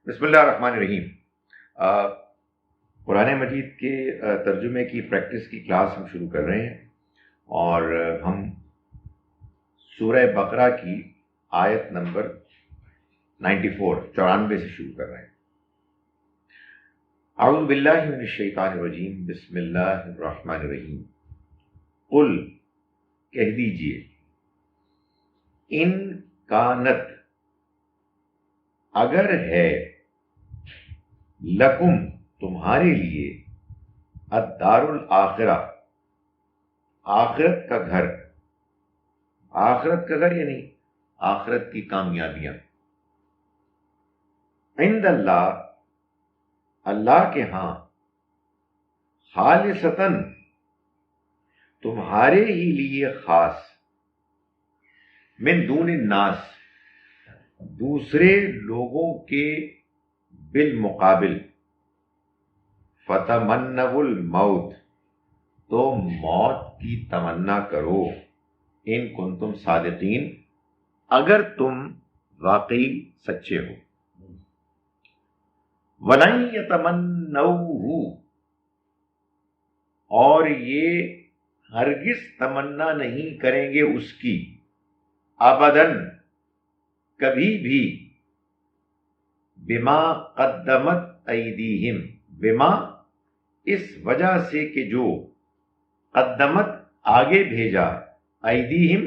بسم اللہ الرحمن الرحیم۔ قرآن مجید کے ترجمے کی پریکٹس کی کلاس ہم شروع کر رہے ہیں، اور ہم سورہ بقرہ کی آیت نمبر 94 سے شروع کر رہے ہیں۔ اعوذ باللہ من الشیطان الرجیم، بسم اللہ الرحمن الرحیم۔ قل، کہہ دیجئے، ان کانت، اگر ہے، لکم، تمہارے لیے، الدار الآخرہ، آخرت کا گھر، آخرت کا گھر یعنی آخرت کی کامیابیاں، عند اللہ، اللہ کے ہاں، خالصتاً، تمہارے ہی لیے خاص، من دون الناس، دوسرے لوگوں کے بالمقابل، فتمنوا الموت، تو موت کی تمنا کرو، ان کنتم صادقین، اگر تم واقعی سچے ہو، وَلَن يَتَمَنَّوْهُ، اور یہ ہرگز تمنا نہیں کریں گے اس کی، ابداً، کبھی بھی، بما قدمت ایدیہم، بما، اس وجہ سے کہ جو، قدمت، آگے بھیجا، ایدیہم،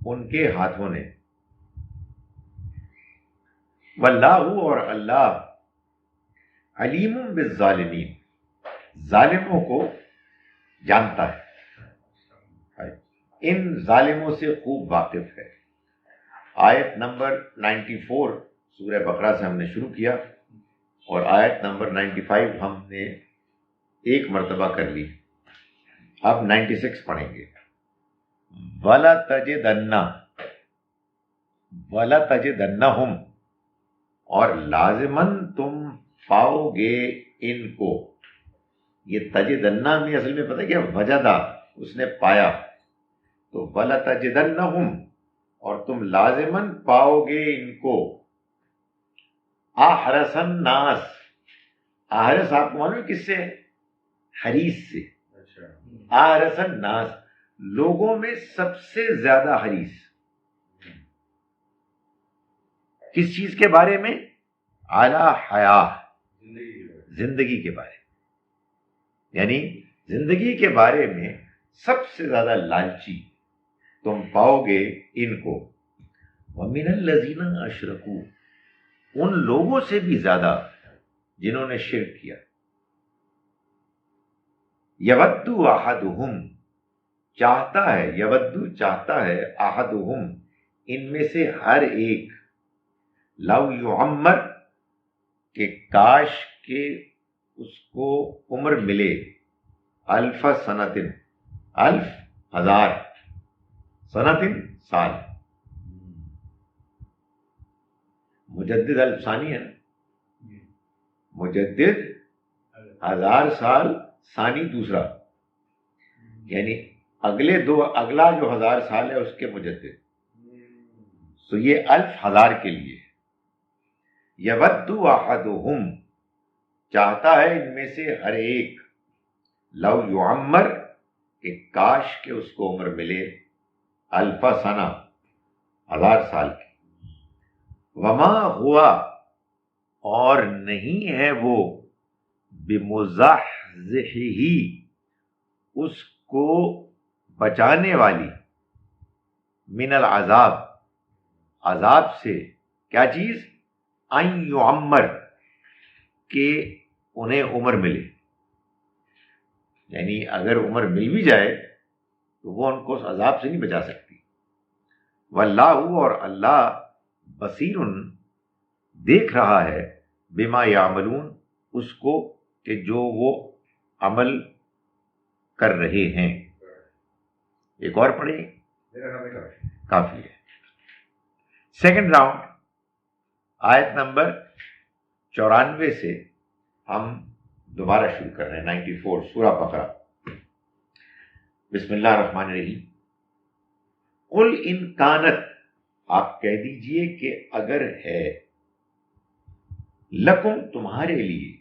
ان کے ہاتھوں نے، واللہ، اور اللہ، علیم بالظالمین، ظالموں کو جانتا ہے، ان ظالموں سے خوب واقف ہے۔ آیت نمبر 94 سورہ بقرہ سے ہم نے شروع کیا، اور آیت نمبر 95 ہم نے ایک مرتبہ کر لی، اب 96 پڑھیں گے۔ وَلَتَجِدَنَّ، وَلَتَجِدَنَّهُمْ، اور لازماً تم پاؤ گے ان کو۔ یہ تجدنہ میں اصل میں پتہ کیا، وجدہ، اس نے پایا، تو وَلَتَجِدَنَّهُمْ، اور تم لازماً پاؤ گے ان کو، احرس الناس، احرس آپ کو معلوم ہے کس سے، حریص سے، احرس الناس، لوگوں میں سب سے زیادہ حریص، کس چیز کے بارے میں، اعلی حیاہ، زندگی کے بارے میں، یعنی زندگی کے بارے میں سب سے زیادہ لالچی تم پاؤ گے ان کو۔ وَمِنَ الَّذِينَ أَشْرَكُوا، ان لوگوں سے بھی زیادہ جنہوں نے شرک کیا۔ یود احدہم، چاہتا ہے، یود چاہتا ہے، احدہم، ان میں سے ہر ایک، لو یعمر، کہ کاش کہ اس کو عمر ملے، الف سنتن، الف، ہزار، سنتن، سال، مجدد الف ثانی ہے نا، مجدد 1000 سال، ثانی دوسرا، یعنی اگلا جو 1000 سال ہے اس کے مجدد، تو یہ الف، ہزار کے لیے۔ یود احدہم، چاہتا ہے ان میں سے ہر ایک، لو یعمر، کہ کاش کہ اس کو عمر ملے، الف سنہ، 1000 سال کی۔ وما ہوا، اور نہیں ہے وہ، بمزحزحہ، اس کو بچانے والی، من العذاب، عذاب سے، کیا چیز، ان یعمر، کہ انہیں عمر ملے، یعنی اگر عمر مل بھی جائے تو وہ ان کو اس عذاب سے نہیں بچا سکتی۔ واللہ، اور اللہ، بصیر، دیکھ رہا ہے، بما یعملون، اس کو کہ جو وہ عمل کر رہے ہیں۔ ایک اور پڑھیں، کافی ہے۔ سیکنڈ راؤنڈ، آیت نمبر 94 سے ہم دوبارہ شروع کر رہے ہیں، 94 سورہ بقرہ۔ بسم اللہ الرحمن الرحیم۔ قل ان کانت، آپ کہہ دیجئے کہ اگر ہے، لکم تمہارے لیے،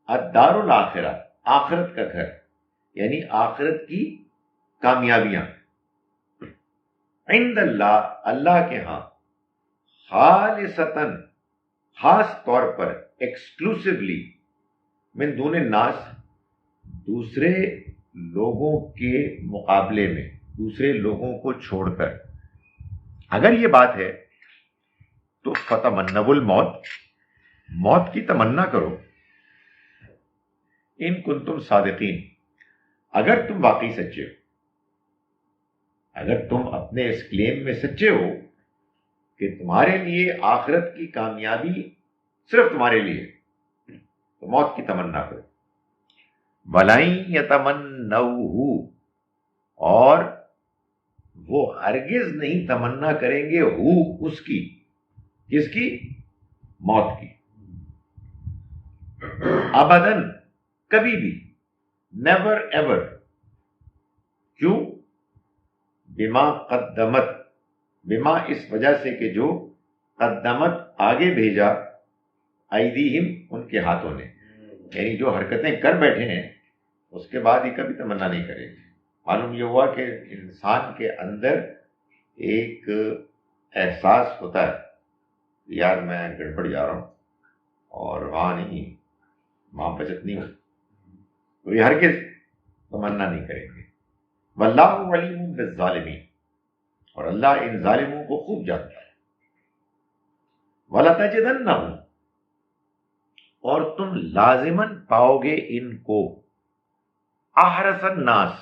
الدار الاخرہ آخرت کا گھر، یعنی آخرت کی کامیابیاں، عند اللہ اللہ کے ہاں، خالصتاً خاص طور پر، ایکسکلوسیولی، من دون الناس دوسرے لوگوں کے مقابلے میں، دوسرے لوگوں کو چھوڑ کر۔ اگر یہ بات ہے تو فتمنوا الموت، موت کی تمنا کرو، ان کنتم صادقین، اگر تم واقعی سچے ہو، اگر تم اپنے اس کلیم میں سچے ہو کہ تمہارے لیے آخرت کی کامیابی صرف تمہارے لیے، تو موت کی تمنا کرو۔ وَلَن يَتَمَنَّوْهُ، اور وہ ہرگز نہیں تمنا کریں گے، اس کی، کس کی؟ موت کی، ابداً، کبھی بھی، نیور ایور۔ کیوں؟ بما قدمت، بما اس وجہ سے کہ جو قدمت آگے بھیجا، ایدیہم ان کے ہاتھوں نے، یعنی جو حرکتیں کر بیٹھے ہیں اس کے بعد یہ کبھی تمنا نہیں کرے گے۔ معلوم یہ ہوا کہ انسان کے اندر ایک احساس ہوتا ہے، یار میں گڑبڑ جا رہا ہوں اور وہاں نہیں، وہاں بچت نہیں ہو، تو یہ ہرگز تمنا نہیں کریں گے۔ واللہ علیم بالظالمین، اور اللہ ان ظالموں کو خوب جانتا ہے۔ وَلَتَجِدَنَّهُمْ، اور تم لازماً پاؤ گے ان کو، احرص الناس،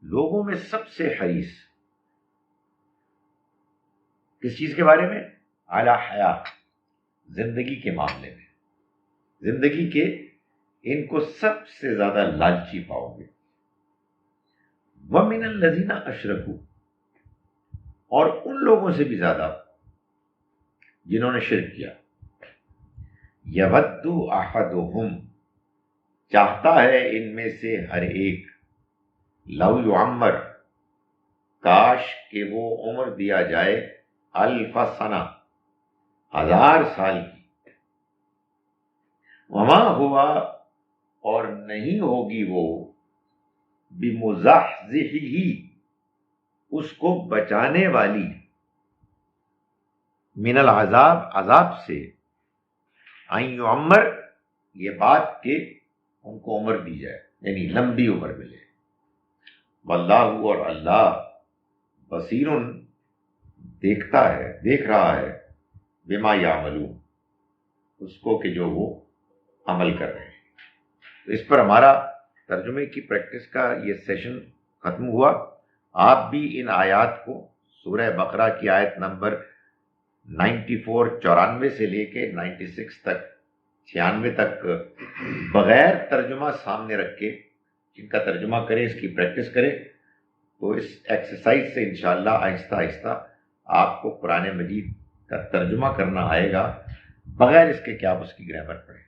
لوگوں میں سب سے حریص، کس چیز کے بارے میں؟ علی حیات، زندگی کے معاملے میں، زندگی کے ان کو سب سے زیادہ لالچی پاؤ گے۔ وَمِنَ الَّذِينَ أَشْرَكُوا، اور ان لوگوں سے بھی زیادہ جنہوں نے شرک کیا۔ یَوَدُّ أَحَدُهُمْ، چاہتا ہے ان میں سے ہر ایک، لو یعمر، کاش کہ وہ عمر دیا جائے، الف سنہ، 1000 سال کی، وما ہوا، اور نہیں ہوگی وہ، بمزحزحہ، اس کو بچانے والی، من العذاب، عذاب سے، ان یعمر، یہ بات کہ ان کو عمر دی جائے، یعنی لمبی عمر ملے۔ واللہ، اور اللہ، بصیر، دیکھتا ہے، دیکھ رہا ہے، بما یعملون، اس کو کہ جو وہ عمل کر رہے ہیں۔ تو اس پر ہمارا ترجمے کی پریکٹس کا یہ سیشن ختم ہوا۔ آپ بھی ان آیات کو، سورہ بقرہ کی آیت نمبر 94 94 سے لے کے 96 تک، 96 تک، بغیر ترجمہ سامنے رکھ کے جن کا ترجمہ کریں، اس کی پریکٹس کریں، تو اس ایکسرسائز سے انشاءاللہ آہستہ آہستہ آپ کو قرآن مجید کا ترجمہ کرنا آئے گا، بغیر اس کے کہ آپ اس کی گرامر پڑھیں۔